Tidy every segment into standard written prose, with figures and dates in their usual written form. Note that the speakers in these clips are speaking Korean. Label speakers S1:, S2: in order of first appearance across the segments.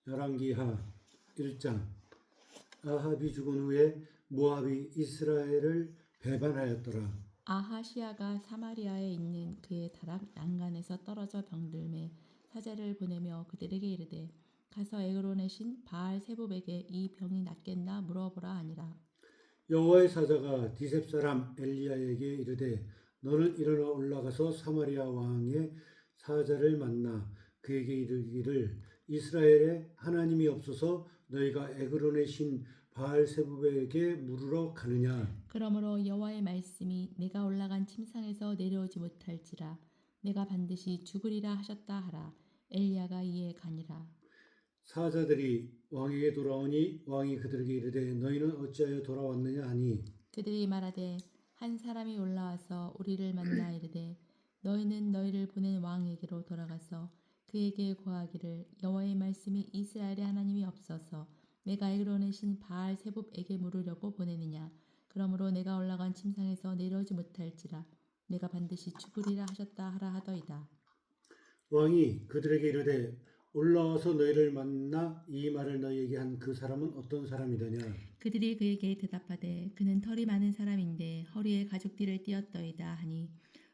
S1: 열왕기하 1장. 아합이 죽은 후에 모압이 이스라엘을 배반하였더라.
S2: 아하시아가 사마리아에 있는 그의 다락 난간에서 떨어져 병들매 사제를 보내며 그들에게 이르되 가서 에그론의 신 바알 세붑에게 이 병이 낫겠나 물어보라 하니라.
S1: 여호와의 사자가 디셉 사람 엘리야에게 이르되 너는 일어나 올라가서 사마리아 왕의 사자를 만나 그에게 이르기를 이스라엘에 하나님이 없어서 너희가 에그론의 신 바알 세붑에게 물으러 가느냐.
S2: 그러므로 여호와의 말씀이 내가 올라간 침상에서 내려오지 못할지라 내가 반드시 죽으리라 하셨다 하라. 엘리야가 이에 가니라.
S1: 사자들이 왕에게 돌아오니 왕이 그들에게 이르되 너희는 어찌하여 돌아왔느냐 하니
S2: 그들이 말하되 한 사람이 올라와서 우리를 만나 이르되 너희는 너희를 보낸 왕에게로 돌아가서 그에게 고하기를 여호와의 말씀이 이스라엘의 하나님이 없어서 내가 에그론의 신 바알 세붑에게 물으려고 보내느냐. 그러므로 내가 올라간 침상에서 내려오지 못할지라 내가 반드시 죽으리라 하셨다 하라 하더이다.
S1: 왕이 그들에게 이르되 올라와서 너희를 만나 이 말을 너희에게 한 그 사람은 어떤 사람이더냐.
S2: 그들이 그에게 대답하되 그는 털이 많은 사람인데 허리에 가죽띠를 띠었더이다 하니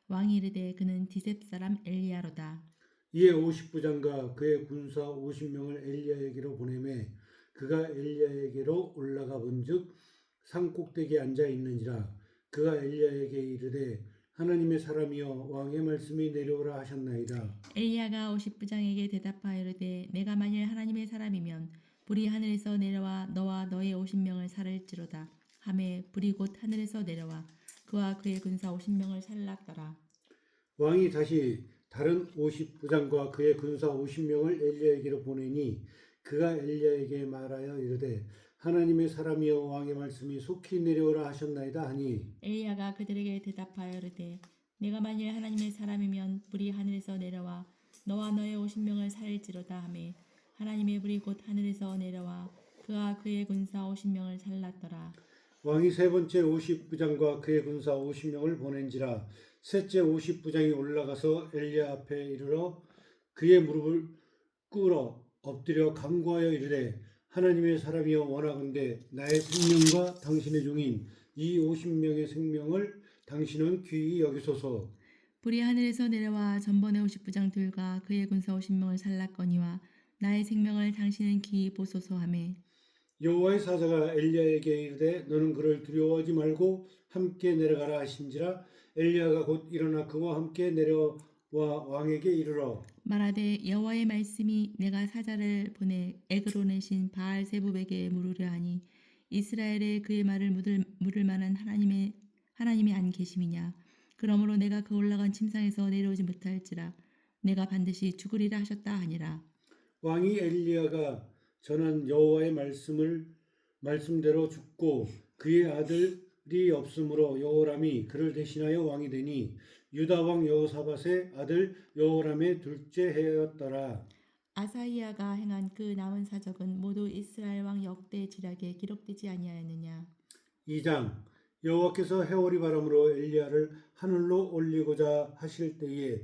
S2: 왕이 이르되 그는 디셉 사람 엘리야로다.
S1: 이에 50부장과 그의 군사 50명을 엘리야에게로 보내매 그가 엘리야에게로 올라가 본즉 산 꼭대기에 앉아 있는지라. 그가 엘리야에게 이르되 하나님의 사람이여 왕의 말씀이 내려오라 하셨나이다.
S2: 엘리야가 50부장에게 대답하여 이르되 내가 만일 하나님의 사람이면 불이 하늘에서 내려와 너와 너의 50명을 살을지로다 하매 불이 곧 하늘에서 내려와 그와 그의 군사 50명을 살랐더라.
S1: 왕이 다시 다른 50부장과 그의 군사 50명을 엘리야에게로 보내니 그가 엘리야에게 말하여 이르되 하나님의 사람이여 왕의 말씀이 속히 내려오라 하셨나이다 하니
S2: 엘리야가 그들에게 대답하여 이르되 내가 만일 하나님의 사람이면 불이 하늘에서 내려와 너와 너의 50명을 살릴지로다 하매 하나님의 불이 곧 하늘에서 내려와 그와 그의 군사 50명을 살랐더라.
S1: 왕이 세 번째 50부장과 그의 군사 50명을 보낸지라. 셋째 50부장이 올라가서 엘리야 앞에 이르러 그의 무릎을 꿇어 엎드려 간구하여 이르되 하나님의 사람이여 원하건대 나의 생명과 당신의 종인 이 50명의 생명을 당신은 귀히 여기소서.
S2: 불이 하늘에서 내려와 전번의 50부장들과 그의 군사 50명을 살랐거니와 나의 생명을 당신은 기히 보소서 하매
S1: 여호와의 사자가 엘리야에게 이르되 너는 그를 두려워하지 말고 함께 내려가라 하신지라. 엘리야가 곧 일어나 그와 함께 내려와 왕에게 이르러
S2: 말하되 여호와의 말씀이 내가 사자를 보내 에그론의 신 바알 세붑에게 물으려 하니 이스라엘에 그의 말을 물을 만한 하나님이 안 계심이냐. 그러므로 내가 그 올라간 침상에서 내려오지 못할지라 내가 반드시 죽으리라 하셨다 하니라.
S1: 왕이 엘리야가 전한 여호와의 말씀대로 죽고 그의 아들이 없으므로 여호람이 그를 대신하여 왕이 되니 유다 왕 여호사밧의 아들 여호람의 둘째 해였더라.
S2: 아사히야가 행한 그 남은 사적은 모두 이스라엘 왕 역대 지략에 기록되지 아니하였느냐.
S1: 2장. 여호와께서 해오리 바람으로 엘리야를 하늘로 올리고자 하실 때에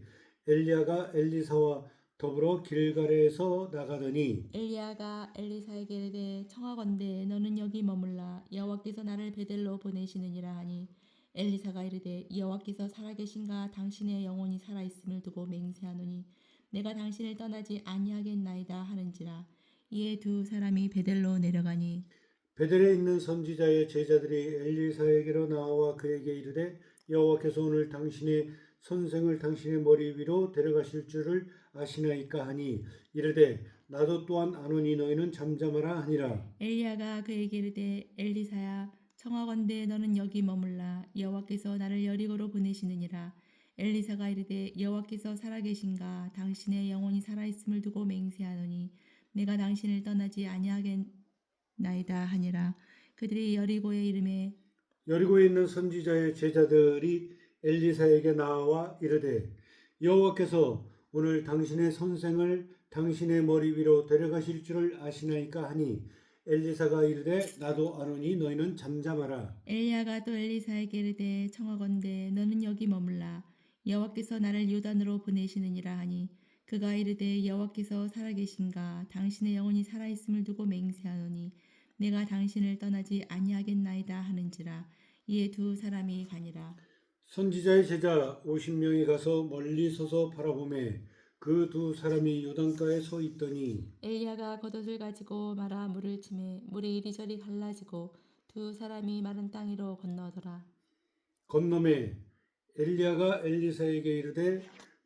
S1: 엘리야가 엘리사와 더불어 길갈에서 나가더니
S2: 엘리야가 엘리사에게 이르되 청하건대 너는 여기 머물라 여호와께서 나를 베델로 보내시느니라 하니 엘리사가 이르되 여호와께서 살아계신가 당신의 영혼이 살아있음을 두고 맹세하노니 내가 당신을 떠나지 아니하겠나이다 하는지라. 이에 두 사람이 베델로 내려가니
S1: 베델에 있는 선지자의 제자들이 엘리사에게로 나와 그에게 이르되 여호와께서 오늘 당신의 선생을 당신의 머리 위로 데려가실 줄을 아시나이까 하니 이르되 나도 또한 아노니 너희는 잠잠하라 하니라.
S2: 엘리야가 그에게 이르되 엘리사야 청하건대 너는 여기 머물라 여호와께서 나를 여리고로 보내시느니라. 엘리사가 이르되 여호와께서 살아계신가 당신의 영혼이 살아있음을 두고 맹세하노니 내가 당신을 떠나지 아니하겠나이다 하니라. 그들이 여리고에 이르매
S1: 여리고에 있는 선지자의 제자들이 엘리사에게 나와 이르되 여호와께서 오늘 당신의 선생을 당신의 머리 위로 데려가실 줄을 아시나이까 하니 엘리사가 이르되 나도 아노니 너희는 잠잠하라.
S2: 엘리야가 또 엘리사에게 이르되 청하건대 너는 여기 머물라 여호와께서 나를 요단으로 보내시느니라 하니 그가 이르되 여호와께서 살아계신가 당신의 영혼이 살아있음을 두고 맹세하노니 내가 당신을 떠나지 아니하겠나이다 하는지라. 이에 두 사람이 가니라.
S1: 선지자의 제자 50명이 가서 멀리 서서 바라보매 그 두 사람이 요단가에 서 있더니
S2: 엘리야가 겉옷을 가지고 말아 물을 치매 물이 이리저리 갈라지고 두 사람이 마른 땅 위로 건너더라.
S1: 건너매 엘리야가 엘리사에게 이르되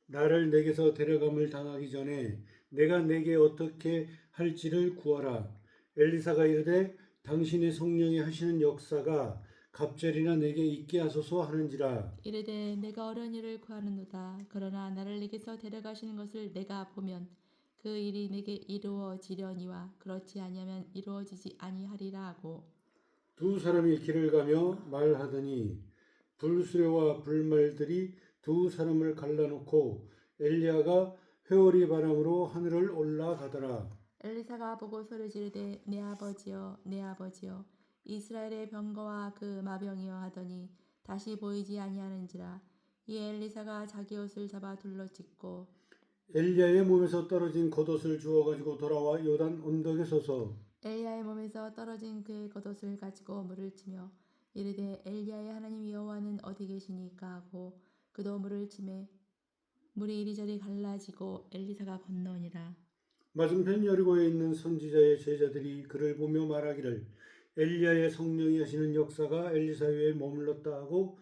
S1: 나를 내게서 데려감을 당하기 전에 내가 내게 어떻게 할지를 구하라. 엘리사가 이르되 당신의 성령이 하시는 역사가 갑절이나 내게 있게 하소서 하는지라.
S2: 이르되 내가 어려운 일을 구하는도다. 그러나 나를 내게서 데려가시는 것을 내가 보면 그 일이 내게 이루어지려니와 그렇지 아니하면 이루어지지 아니하리라 하고
S1: 두 사람이 길을 가며 말하더니 불수레와 불말들이 두 사람을 갈라놓고 엘리야가 회오리 바람으로 하늘을 올라가더라.
S2: 엘리사가 보고 소리 지르되 내 아버지여 내 아버지여 이스라엘의 병거와 그 마병이여 하더니 다시 보이지 아니하는지라. 이에 엘리사가 자기 옷을 잡아 둘러짓고
S1: 엘리야의 몸에서 떨어진 겉옷을 주워 가지고 돌아와 요단 언덕에 서서
S2: 엘리야의 몸에서 떨어진 그의 겉옷을 가지고 물을 치며 이르되 엘리야의 하나님 여호와는 어디 계시니까 하고 그도 물을 치매 물이 이리저리 갈라지고 엘리사가 건너니라.
S1: 맞은편 여리고에 있는 선지자의 제자들이 그를 보며 말하기를 엘리야의 성령이 하시는 역사가 엘리사 위에 머물렀다 하고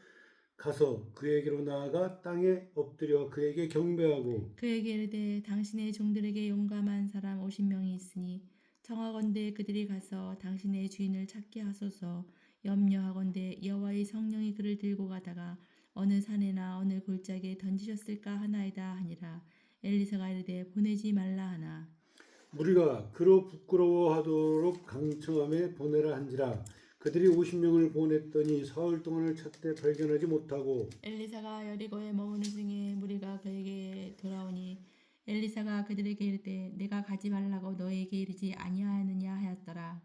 S1: 가서 그에게로 나아가 땅에 엎드려 그에게 경배하고
S2: 그에게 이르되 당신의 종들에게 용감한 사람 50명이 있으니 청하건대 그들이 가서 당신의 주인을 찾게 하소서. 염려하건대 여호와의 성령이 그를 들고 가다가 어느 산에나 어느 골짜기에 던지셨을까 하나이다 하니라. 엘리사가 이르되 보내지 말라 하나.
S1: 무리가 그로 부끄러워하도록 강청함에 보내라 한지라. 그들이 50명을 보냈더니 사흘 동안을 찾되 발견하지 못하고
S2: 엘리사가 여리고에 머무는 중에 무리가 그에게 돌아오니 엘리사가 그들에게 이르되 내가 가지 말라고 너희에게 이르지 아니하느냐 하였더라.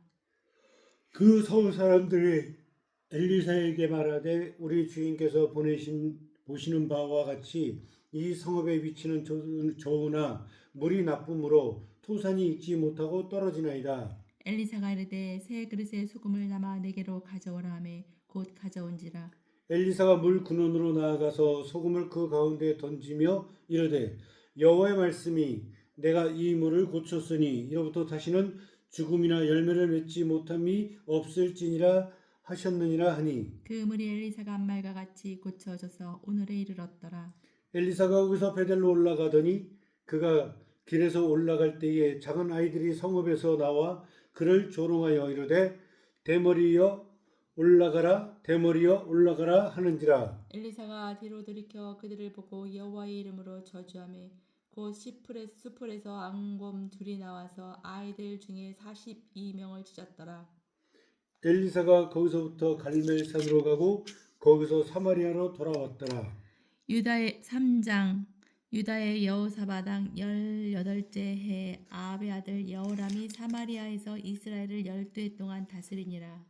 S1: 그 서울 사람들이 엘리사에게 말하되 우리 주인께서 보시는 바와 같이 이 성읍의 위치는 좋으나 물이 나쁨으로 토산이 익지 못하고 떨어지나이다.
S2: 엘리사가 이르되 새 그릇에 소금을 담아 내게로 가져오라 하매 곧 가져온지라.
S1: 엘리사가 물 근원으로 나아가서 소금을 그 가운데에 던지며 이르되 여호와의 말씀이 내가 이 물을 고쳤으니 이로부터 다시는 죽음이나 열매를 맺지 못함이 없을지니라 하셨느니라 하니
S2: 그 물이 엘리사가 한 말과 같이 고쳐져서 오늘에 이르렀더라.
S1: 엘리사가 거기서 베델로 올라가더니 그가 길에서 올라갈 때에 작은 아이들이 성읍에서 나와 그를 조롱하여 이르되 대머리여 올라가라 대머리여 올라가라 하는지라.
S2: 엘리사가 뒤로 돌이켜 그들을 보고 여호와의 이름으로 저주하며 곧 수풀에서 앙곰 둘이 나와서 아이들 중에 42명을 찢었더라.
S1: 엘리사가 거기서부터 갈멜산으로 가고 거기서 사마리아로 돌아왔더라.
S2: 유다의 3장. 유다의 여호사바당 18째 해 아합의 아들 여호람이 사마리아에서 이스라엘을 12해 동안 다스리니라.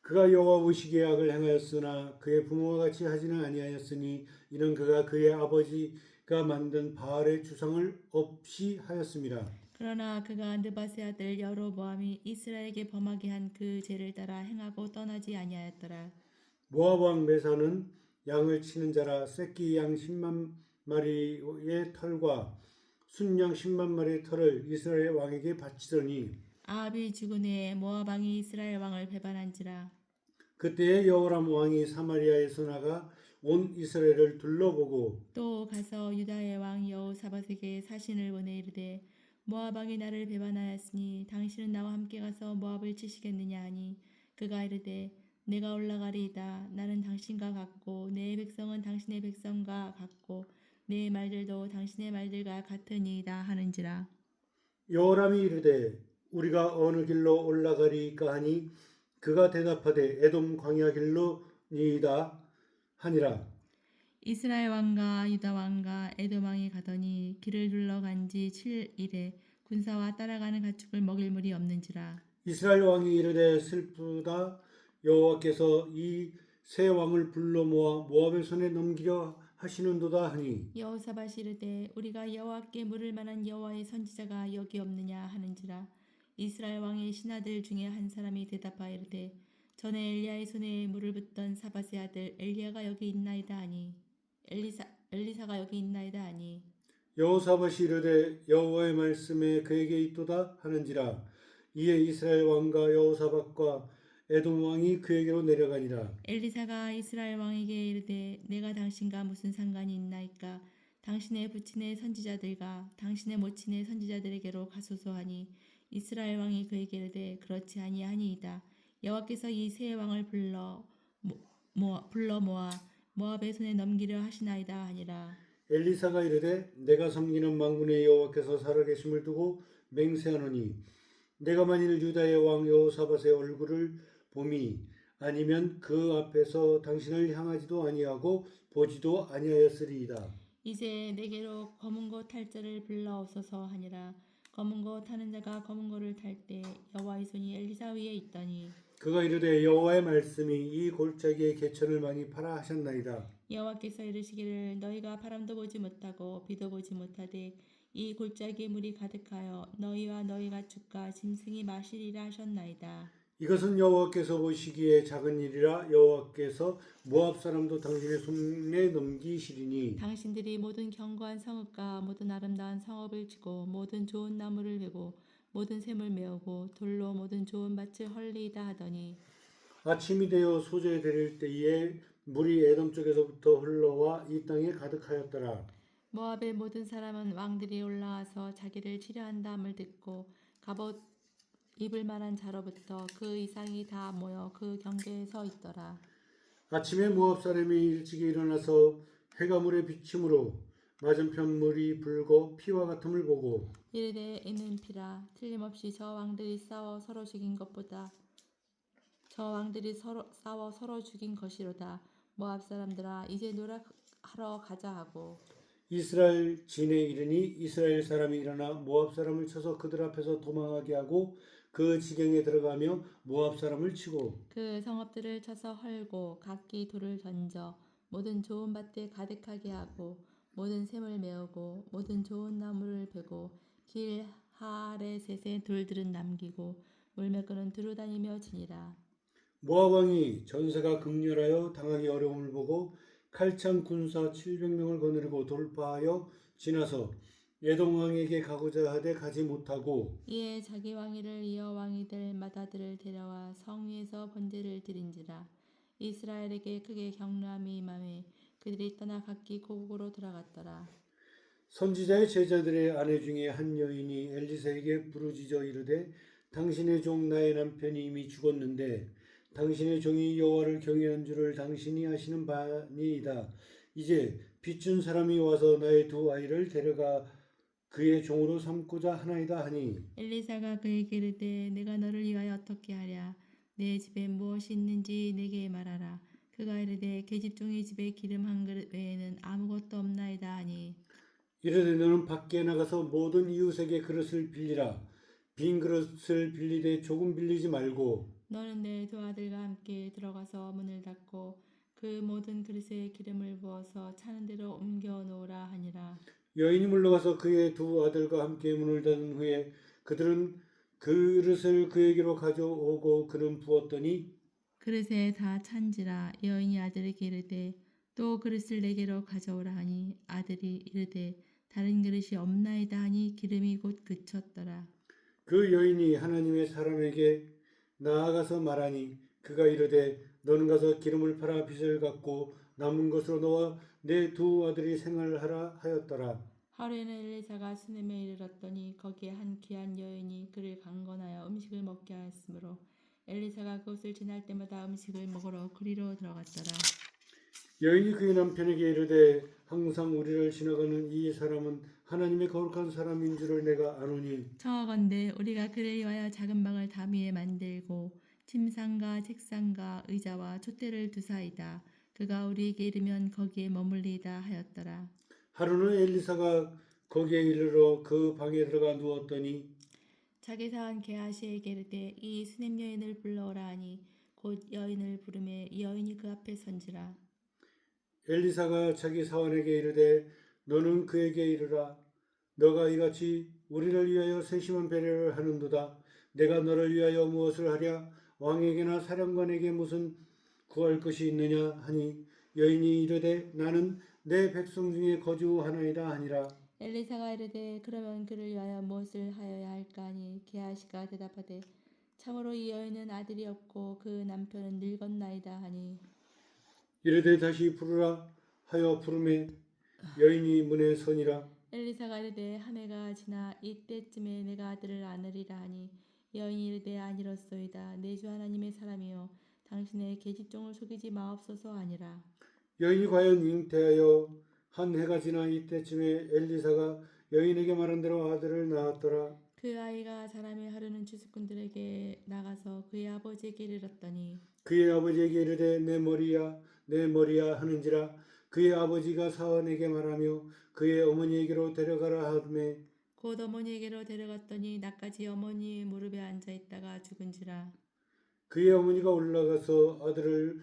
S1: 그가 여호와 보시기에 악을 행하였으나 그의 부모와 같이 하지는 아니하였으니 이는 그가 그의 아버지가 만든 바알의 주상을 없이 하였음이라.
S2: 그러나 그가 느밧의 아들 여로보암이 이스라엘에게 범하게 한 그 죄를 따라 행하고 떠나지 아니하였더라.
S1: 모압 왕 메사는 양을 치는 자라 새끼 양 10만 마리의 털과 순양 10만 마리의 털을 이스라엘 왕에게 바치더니
S2: 아합이 죽은 후에 모압 왕이 이스라엘 왕을 배반한지라.
S1: 그때에 여호람 왕이 사마리아에서 나가 온 이스라엘을 둘러보고
S2: 또 가서 유다의 왕 여호사밧에게 사신을 보내 이르되 모압 왕이 나를 배반하였으니 당신은 나와 함께 가서 모압을 치시겠느냐 하니 그가 이르되 내가 올라가리이다. 나는 당신과 같고 내 백성은 당신의 백성과 같고 내 말들도 당신의 말들과 같으니이다 하는지라.
S1: 여호람이 이르되 우리가 어느 길로 올라가리까 하니 그가 대답하되 에돔 광야 길로니이다 하니라.
S2: 이스라엘 왕과 유다 왕과 에돔 왕이 가더니 길을 둘러간 지 7일에 군사와 따라가는 가축을 먹일 물이 없는지라.
S1: 이스라엘 왕이 이르되 슬프다. 여호와께서 이 세 왕을 불러 모아 모압의 손에 넘기려 하시는도다 하니
S2: 여호사밧이 이르되 우리가 여호와께 물을 만한 여호와의 선지자가 여기 없느냐 하는지라. 이스라엘 왕의 신하들 중에 한 사람이 대답하여 이르되 전에 엘리야의 손에 물을 붓던 사밧의 아들 엘리야가 여기 있나이다 하니 엘리사가 여기 있나이다 하니
S1: 여호사밧이 이르되 여호와의 말씀에 그에게 있도다 하는지라. 이에 이스라엘 왕과 여호사밧과 에돔 왕이 그에게로 내려가니라.
S2: 엘리사가 이스라엘 왕에게 이르되 내가 당신과 무슨 상관이 있나이까. 당신의 부친의 선지자들과 당신의 모친의 선지자들에게로 가소서 하니 이스라엘 왕이 그에게 이르되 그렇지 아니하니이다. 여호와께서 이 세 왕을 불러 모아 모압의 손에 넘기려 하시나이다 하니라.
S1: 엘리사가 이르되 내가 섬기는 만군의 여호와께서 살아계심을 두고 맹세하노니 내가 만일 유다의 왕 여호사밧의 얼굴을 봄이 아니면 그 앞에서 당신을 향하지도 아니하고 보지도 아니하였으리이다.
S2: 이제 내게로 검은 고 탈 자를 불러오소서 하니라. 검은 고 타는 자가 검은 고를 탈 때 여호와의 손이 엘리사 위에 있더니
S1: 그가 이르되 여호와의 말씀이 이 골짜기에 개천을 많이 파라 하셨나이다.
S2: 여호와께서 이르시기를 너희가 바람도 보지 못하고 비도 보지 못하되 이 골짜기에 물이 가득하여 너희와 너희 가축과 짐승이 마시리라 하셨나이다.
S1: 이것은 여호와께서 보시기에 작은 일이라 여호와께서 모압 사람도 당신의 손에 넘기시리니
S2: 당신들이 모든 견고한 성읍과 모든 아름다운 성읍을 치고 모든 좋은 나무를 베고 모든 샘을 메우고 돌로 모든 좋은 밭을 헐리이다 하더니
S1: 아침이 되어 소재에 들일 때에 물이 에돔 쪽에서부터 흘러와 이 땅에 가득하였더라.
S2: 모압의 모든 사람은 왕들이 올라와서 자기를 치려한다 함을 듣고 갑옷 입을 만한 자로부터 그 이상이 다 모여 그 경계에 서 있더라.
S1: 아침에 모압 사람이 일찍이 일어나서 해가 물에 비침으로 맞은편 물이 붉어 피와 같음을 보고
S2: 이르되 이는 피라. 틀림없이 저 왕들이 싸워 서로 죽인 것보다 저 왕들이 싸워 서로 죽인 것이로다. 모압 사람들아 이제 노력하러 가자 하고
S1: 이스라엘 진에 이르니 이스라엘 사람이 일어나 모압 사람을 쳐서 그들 앞에서 도망하게 하고 그 지경에 들어가며 모압 사람을 치고
S2: 그 성읍들을 쳐서 헐고 각기 돌을 던져 모든 좋은 밭에 가득하게 하고 모든 샘을 메우고 모든 좋은 나무를 베고 길 하레셋에 돌들은 남기고 물매끈은 두루 다니며 지니라.
S1: 모압 왕이 전세가 극렬하여 당하기 어려움을 보고 칼창 군사 700명을 거느리고 돌파하여 지나서 에돔 왕에게 가고자 하되 가지 못하고
S2: 이에 자기 왕위를 이어 왕이 될 맏아들을 데려와 성 위에서 번제를 드린지라. 이스라엘에게 크게 경노함이 임하매 그들이 떠나 각기 고국으로 돌아갔더라.
S1: 선지자의 제자들의 아내 중에 한 여인이 엘리사에게 부르짖어 이르되 당신의 종 나의 남편이 이미 죽었는데 당신의 종이 여호와를 경외한 줄을 당신이 아시는 바니이다. 이제 빚준 사람이 와서 나의 두 아이를 데려가 그의 종으로 삼고자 하나이다 하니
S2: 엘리사가 그에게 이르되 내가 너를 위하여 어떻게 하랴. 내 집에 무엇이 있는지 내게 말하라. 그가 이르되 계집종의 집에 기름 한 그릇 외에는 아무것도 없나이다 하니
S1: 이르되 너는 밖에 나가서 모든 이웃에게 그릇을 빌리라. 빈 그릇을 빌리되 조금 빌리지 말고
S2: 너는 내 두 아들과 함께 들어가서 문을 닫고 그 모든 그릇에 기름을 부어서 차는 대로 옮겨 놓으라 하니라.
S1: 여인이 물러가서 그의 두 아들과 함께 문을 닫은 후에 그들은 그릇을 그에게로 가져오고 그는 부었더니
S2: 그릇에 다 찬지라. 여인이 아들에게 이르되 또 그릇을 내게로 가져오라 하니 아들이 이르되 다른 그릇이 없나이다 하니 기름이 곧 그쳤더라.
S1: 그 여인이 하나님의 사람에게 나아가서 말하니 그가 이르되 너는 가서 기름을 팔아 빚을 갚고 남은 것으로 너와 내 두 아들이 생활하라 하였더라.
S2: 하루에는 엘리사가 수넴에 이르렀더니 거기에 한 귀한 여인이 그를 강건하여 음식을 먹게 하였으므로 엘리사가 그곳을 지날 때마다 음식을 먹으러 그리로 들어갔더라.
S1: 여인이 그의 남편에게 이르되 항상 우리를 지나가는 이 사람은 하나님의 거룩한 사람인 줄을 내가 아노니
S2: 청하건대 우리가 그를 위하여 작은 방을 담 위에 만들고 침상과 책상과 의자와 촛대를 두사이다. 그가 우리에게 이르면 거기에 머물리이다 하였더라.
S1: 하루는 엘리사가 거기에 이르러 그 방에 들어가 누웠더니
S2: 자기 사한 게하시에게 이르되 이 수넴 여인을 불러오라 하니 곧 여인을 부르매 이 여인이 그 앞에 선지라.
S1: 엘리사가 자기 사환에게 이르되 너는 그에게 이르라. 너가 이같이 우리를 위하여 세심한 배려를 하는도다. 내가 너를 위하여 무엇을 하랴? 왕에게나 사령관에게 무슨 구할 것이 있느냐 하니 여인이 이르되 나는 내 백성 중에 거주하나이다 하니라.
S2: 엘리사가 이르되 그러면 그를 위하여 무엇을 하여야 할까 하니 게하시가 대답하되 참으로 이 여인은 아들이 없고 그 남편은 늙었나이다 하니
S1: 이르되 다시 부르라 하여 부르매 여인이 문에 서니라.
S2: 엘리사가 이르되 한 해가 지나 이때쯤에 내가 아들을 안으리라 하니 여인이 이르되 아니로소이다. 내 주 하나님의 사람이여 당신의 계집종을 속이지 마옵소서 하니라.
S1: 여인이 과연 잉태하여 한 해가 지나 이때쯤에 엘리사가 여인에게 말한 대로 아들을 낳았더라.
S2: 그 아이가 자라매 하루는 주수꾼들에게 나가서 그의 아버지에게 이르렀더니
S1: 그의 아버지에게 이르되 내 머리야 내 머리야 하는지라. 그의 아버지가 사환에게 말하며 그의 어머니에게로 데려가라 하매
S2: 곧 어머니에게로 데려갔더니 낮까지 어머니의 무릎에 앉아 있다가 죽은지라.
S1: 그의 어머니가 올라가서 아들을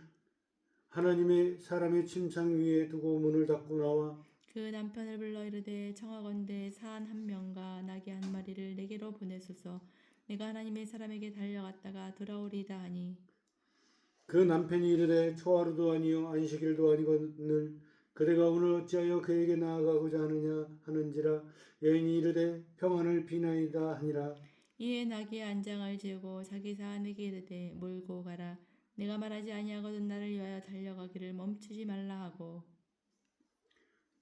S1: 하나님의 사람의 침상 위에 두고 문을 닫고 나와
S2: 그 남편을 불러 이르되 청하건대 사한 한 명과 나귀 한 마리를 내게로 보내소서. 내가 하나님의 사람에게 달려갔다가 돌아오리이다 하니
S1: 그 남편이 이르되 초하루도 아니요 안식일도 아니거늘 그대가 오늘 어찌하여 그에게 나아가고자 하느냐 하는지라. 여인이 이르되 평안을 비나이다 하니라.
S2: 이에 나귀의 안장을 지우고 자기 사안에게 이르되 몰고 가라. 내가 말하지 아니하거든 나를 위하여 달려가기를 멈추지 말라 하고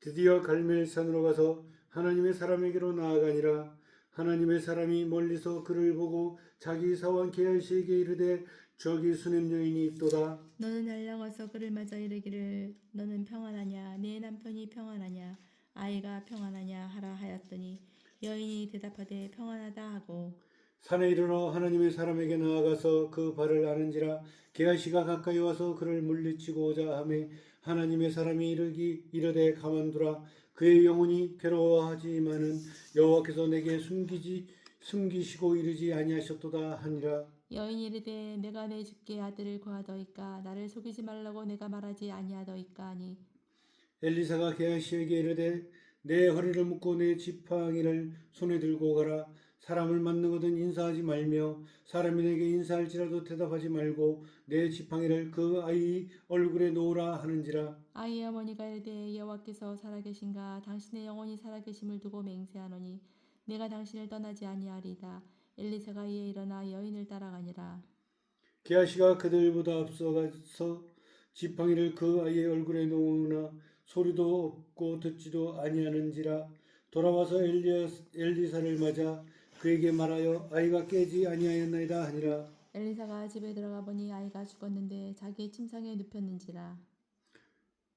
S1: 드디어 갈멜산으로 가서 하나님의 사람에게로 나아가니라. 하나님의 사람이 멀리서 그를 보고 자기 사원 게하시에게 이르되 저기 수냄 여인이 있도다.
S2: 너는 달려가서 그를 맞아 이르기를 너는 평안하냐 내 남편이 평안하냐 아이가 평안하냐 하라 하였더니 여인이 대답하되 평안하다 하고
S1: 산에 이르러 하나님의 사람에게 나아가서 그 발을 아는지라. 게하시가 가까이 와서 그를 물리치고자 하매 하나님의 사람이 이르되 가만두라. 그의 영혼이 괴로워하지만은 여호와께서 내게 숨기시고 이르지 아니하셨도다 하니라.
S2: 여인이 이르되 내가 내 주께 아들을 구하더이까 나를 속이지 말라고 내가 말하지 아니하더이까 하니
S1: 엘리사가 게하시에게 이르되 내 허리를 묶고 내 지팡이를 손에 들고 가라. 사람을 만나거든 인사하지 말며 사람이 내게 인사할지라도 대답하지 말고 내 지팡이를 그 아이 얼굴에 놓으라 하는지라.
S2: 아이의 어머니가 이르되 여호와께서 살아계신가 당신의 영혼이 살아계심을 두고 맹세하노니 내가 당신을 떠나지 아니하리이다. 엘리사가 이에 일어나 여인을 따라가니라.
S1: 게하시가 그들보다 앞서가서 지팡이를 그 아이의 얼굴에 놓으나 소리도 없고 듣지도 아니하는지라. 돌아와서 엘리사를 맞아 그에게 말하여 아이가 깨지 아니하였나이다 하니라.
S2: 엘리사가 집에 들어가 보니 아이가 죽었는데 자기의 침상에 눕혔는지라.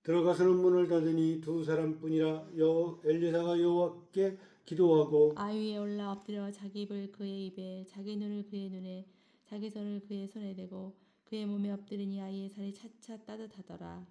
S1: 들어가서는 문을 닫으니 두 사람뿐이라. 엘리사가 여호와께 기도하고
S2: 아이 위에 올라 엎드려 자기 입을 그의 입에 자기 눈을 그의 눈에 자기 손을 그의 손에 대고 그의 몸에 엎드리니 아이의 살이 차차 따뜻하더라.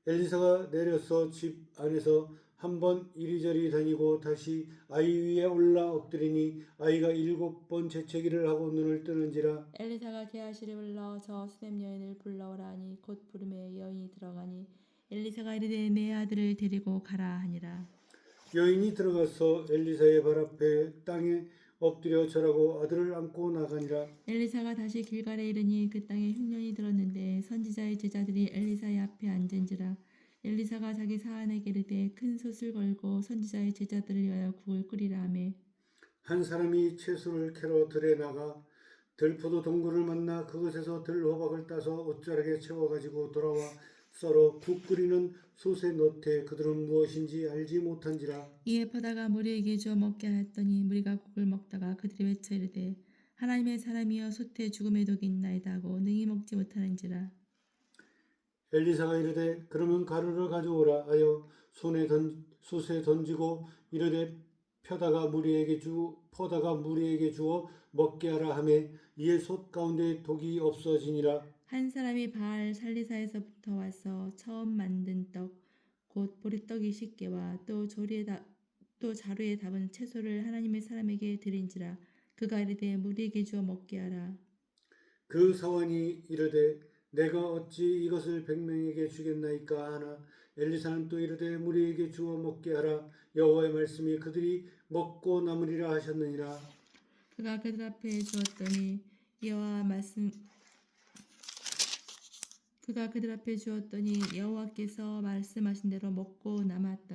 S1: 엘리사가 내려서 집 안에서 한번 이리저리 다니고 다시 아이 위에 올라 엎드리니 아이가 7번 재채기를 하고 눈을 뜨는지라.
S2: 엘리사가 게하시를 불러 저 수냄 여인을 불러오라 하니 곧 부름에 여인이 들어가니 엘리사가 이르되 내 아들을 데리고 가라 하니라.
S1: 여인이 들어가서 엘리사의 발 앞에 땅에 엎드려 절하고 아들을 안고 나가니라.
S2: 엘리사가 다시 길갈에 이르니 그 땅에 흉년이 들었는데 선지자의 제자들이 엘리사의 앞에 앉은지라. 엘리사가 자기 사안에게 이르되 큰 솥을 걸고 선지자의 제자들을 위하여 국을 끓이라 하매
S1: 한 사람이 채소를 캐러 들에 나가 들포도 동굴을 만나 그것에서 들호박을 따서 옷자락에 채워가지고 돌아와 썰어 국 끓이는 솥에 넣되 그들은 무엇인지 알지 못한지라.
S2: 이에 퍼다가 무리에게 주어 먹게 하였더니 무리가 국을 먹다가 그들이 외쳐 이르되 하나님의 사람이여 솥에 죽음의 독이 있나이다 하고 능히 먹지 못하는지라.
S1: 엘리사가 이르되 그러면 가루를 가져오라 하여 솥에 던지고 이르되 퍼다가 무리에게 주어 먹게 하라 하매 이에 솥 가운데 독이 없어지니라.
S2: 한 사람이 바알 살리사에서부터 와서 처음 만든 떡 곧 보리떡 20개와 또 자루에 담은 채소를 하나님의 사람에게 드린지라. 그가 이르되 무리에게 주어 먹게 하라.
S1: 그 사원이 이르되 내가 어찌 이것을 100명에게 주겠나이까 하나 엘리사는 또 이르되 무리에게 주어 먹게 하라. 여호와의 말씀이 그들이 먹고 남으리라 하셨느니라.
S2: 그가 그들 앞에 주었더니 여호와께서 말씀하신 대로 먹고 남았더라.